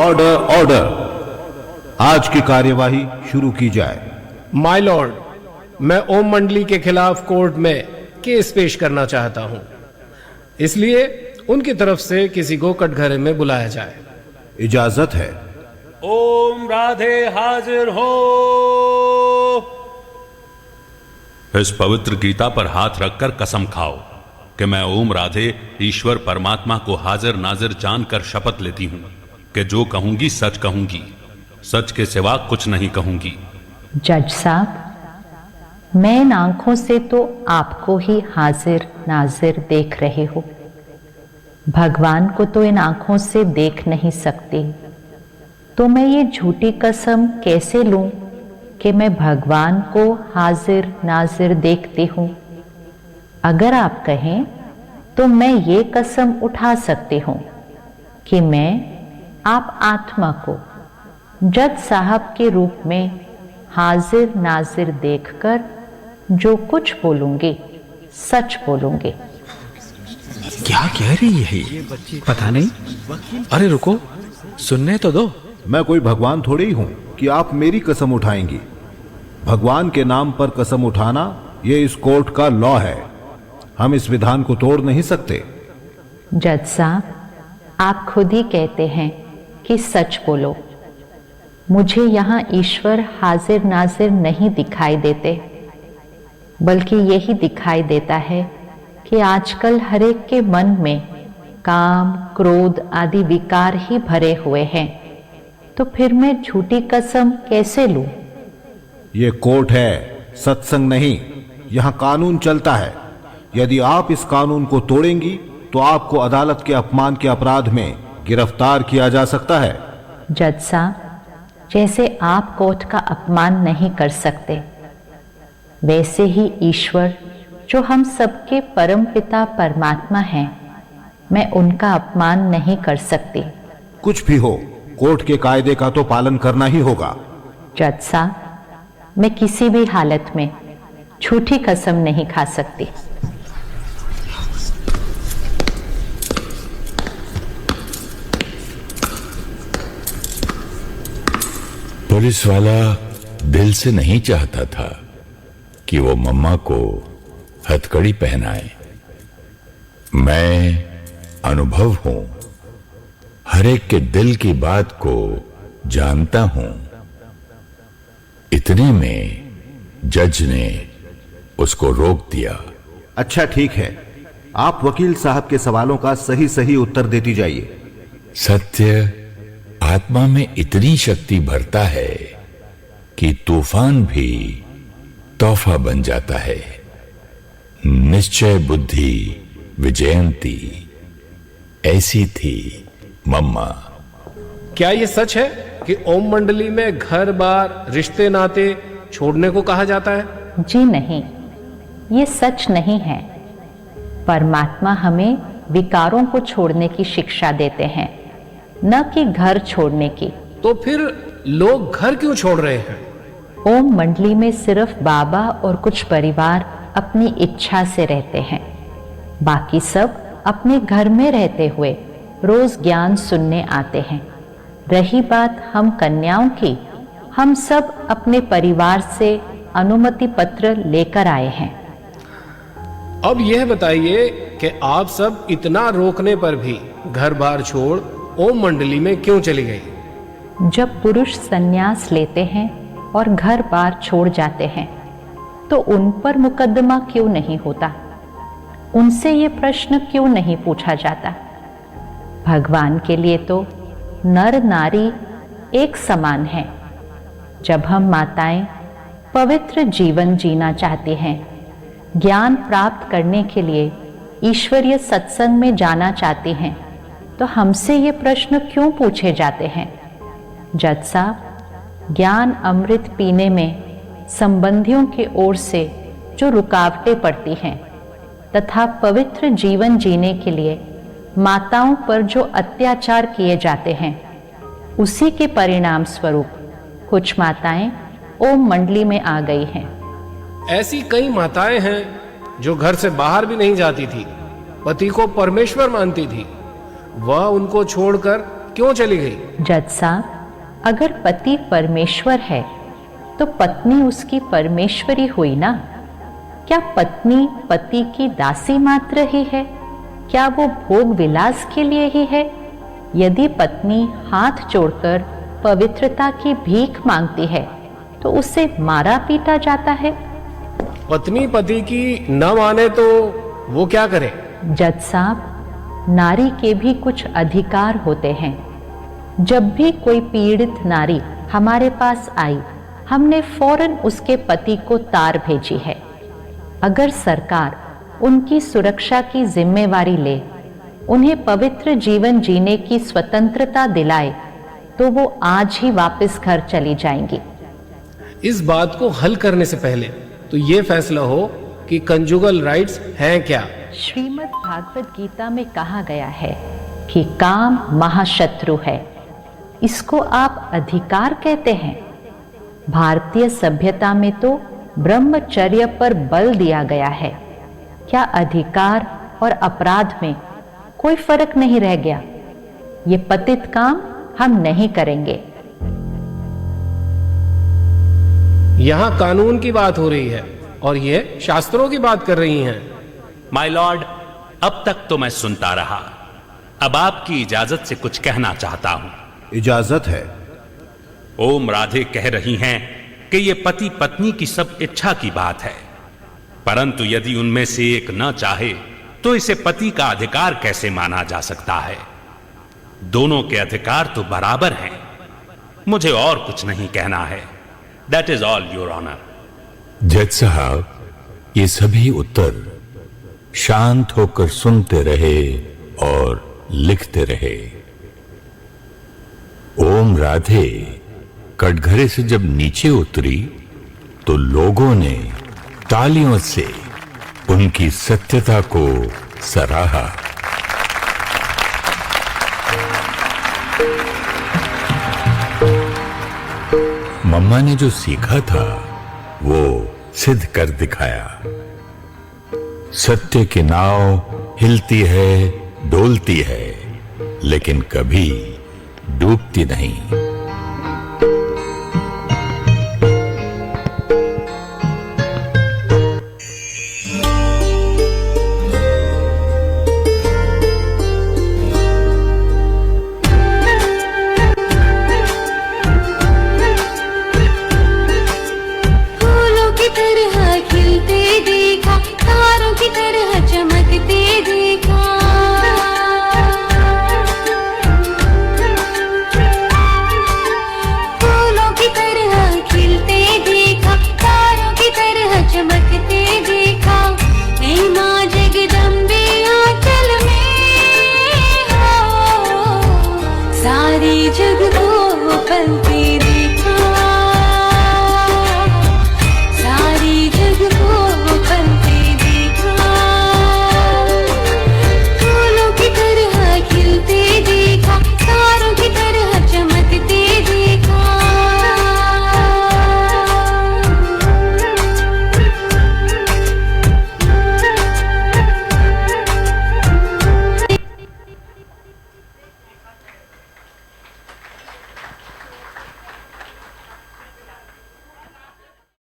Order order. आज की कार्यवाही शुरू की जाए। माय लॉर्ड, मैं ओम मंडली के खिलाफ कोर्ट में केस पेश करना चाहता हूं, इसलिए उनकी तरफ से किसी को कटघरे में बुलाया जाए। इजाजत है। ओम राधे हाजिर हो। इस पवित्र गीता पर हाथ रखकर कसम खाओ कि मैं ओम राधे ईश्वर परमात्मा को हाजिर नाजिर जानकर शपथ लेती हूं कि जो कहूंगी सच कहूंगी, सच के सिवा कुछ नहीं कहूंगी। जज साहब, मैं इन आंखों से तो आपको ही हाजिर नाजिर देख रहे हो, भगवान को तो इन आंखों से देख नहीं सकती, तो मैं ये झूठी कसम कैसे लूं कि मैं भगवान को हाजिर नाजिर देखती हूं। अगर आप कहें तो मैं ये कसम उठा सकती हूं कि मैं आप आत्मा को जज साहब के रूप में हाजिर नाजिर देखकर जो कुछ बोलूंगी सच बोलूंगी। क्या कह रही है ये? पता नहीं। अरे रुको, सुनने तो दो। मैं कोई भगवान थोड़ी ही हूं कि आप मेरी कसम उठाएंगी। भगवान के नाम पर कसम उठाना ये इस कोर्ट का लॉ है। हम इस विधान को तोड़ नहीं सकते। जज साहब, आप खुद ही कहते हैं कि सच बोलो। मुझे यहाँ ईश्वर हाजिर नाजिर नहीं दिखाई देते, बल्कि यही दिखाई देता है कि आजकल हर एक के मन में काम क्रोध आदि विकार ही भरे हुए हैं। तो फिर मैं झूठी कसम कैसे लूं? ये कोर्ट है, सत्संग नहीं। यहाँ कानून चलता है। यदि आप इस कानून को तोड़ेंगी तो आपको अदालत के अपमान के अपराध में गिरफ्तार किया जा सकता है। जज साहब, जैसे आप कोर्ट का अपमान नहीं कर सकते, वैसे ही ईश्वर जो हम सबके परम पिता परमात्मा हैं, मैं उनका अपमान नहीं कर सकती। कुछ भी हो, कोर्ट के कायदे का तो पालन करना ही होगा। जज साहब, मैं किसी भी हालत में झूठी कसम नहीं खा सकती। पुलिस वाला दिल से नहीं चाहता था कि वो मम्मा को हथकड़ी पहनाए। मैं अनुभव हूं, हर एक के दिल की बात को जानता हूं। इतने में जज ने उसको रोक दिया। अच्छा ठीक है, आप वकील साहब के सवालों का सही सही उत्तर देती जाइए। सत्य आत्मा में इतनी शक्ति भरता है कि तूफान भी तोहफा बन जाता है। निश्चय बुद्धि विजयंती, ऐसी थी मम्मा। क्या ये सच है कि ओम मंडली में घर बार रिश्ते नाते छोड़ने को कहा जाता है? जी नहीं, ये सच नहीं है। परमात्मा हमें विकारों को छोड़ने की शिक्षा देते हैं, न कि घर छोड़ने की। तो फिर लोग घर क्यों छोड़ रहे हैं? ओम मंडली में सिर्फ बाबा और कुछ परिवार अपनी इच्छा से रहते हैं। बाकी सब अपने घर में रहते हुए रोज ज्ञान सुनने आते हैं। रही बात हम कन्याओं की, हम सब अपने परिवार से अनुमति पत्र लेकर आए हैं। अब यह बताइए कि आप सब इतना रोकने पर भी घर बार छोड़ ओम मंडली में क्यों चली गई? जब पुरुष संन्यास लेते हैं और घर बार छोड़ जाते हैं तो उन पर मुकदमा क्यों नहीं होता? उनसे ये प्रश्न क्यों नहीं पूछा जाता? भगवान के लिए तो नर नारी एक समान है। जब हम माताएं पवित्र जीवन जीना चाहती हैं, ज्ञान प्राप्त करने के लिए ईश्वरीय सत्संग में जाना चाहती हैं, तो हमसे ये प्रश्न क्यों पूछे जाते हैं? जज साहब, ज्ञान अमृत पीने में संबंधियों की ओर से जो रुकावटें पड़ती हैं तथा पवित्र जीवन जीने के लिए माताओं पर जो अत्याचार किए जाते हैं, उसी के परिणाम स्वरूप कुछ माताएं ओम मंडली में आ गई हैं। ऐसी कई माताएं हैं जो घर से बाहर भी नहीं जाती थी, पति को परमेश्वर मानती थी। वह उनको छोड़कर क्यों चली गई? जज साहब, अगर पति परमेश्वर है तो पत्नी उसकी परमेश्वरी हुई ना। क्या पत्नी पति की दासी मात्र ही है? क्या वो भोग विलास के लिए ही है? यदि पत्नी हाथ जोड़कर पवित्रता की भीख मांगती है तो उसे मारा पीटा जाता है। पत्नी पति की न माने तो वो क्या करे? जज साहब, नारी के भी कुछ अधिकार होते हैं। जब भी कोई पीड़ित नारी हमारे पास आई, हमने फौरन उसके पति को तार भेजी है। अगर सरकार उनकी सुरक्षा की जिम्मेवारी ले, उन्हें पवित्र जीवन जीने की स्वतंत्रता दिलाए, तो वो आज ही वापस घर चली जाएंगी। इस बात को हल करने से पहले तो ये फैसला हो कि कंजुगल राइट्स हैं क्या। श्रीमद् भागवत गीता में कहा गया है कि काम महाशत्रु है, इसको आप अधिकार कहते हैं। भारतीय सभ्यता में तो ब्रह्मचर्य पर बल दिया गया है। क्या अधिकार और अपराध में कोई फर्क नहीं रह गया? ये पतित काम हम नहीं करेंगे। यहाँ कानून की बात हो रही है और ये शास्त्रों की बात कर रही हैं। माय लॉर्ड, अब तक तो मैं सुनता रहा, अब आपकी इजाजत से कुछ कहना चाहता हूं। इजाजत है। ओम राधे कह रही हैं कि यह पति पत्नी की सब इच्छा की बात है, परंतु यदि उनमें से एक न चाहे तो इसे पति का अधिकार कैसे माना जा सकता है? दोनों के अधिकार तो बराबर हैं। मुझे और कुछ नहीं कहना है। That is all your honour. जज साहब, ये सभी उत्तर शांत होकर सुनते रहे और लिखते रहे। ओम राधे कटघरे से जब नीचे उतरी तो लोगों ने तालियों से उनकी सत्यता को सराहा। मम्मा ने जो सीखा था वो सिद्ध कर दिखाया। सत्य की नाव हिलती है, डोलती है, लेकिन कभी डूबती नहीं।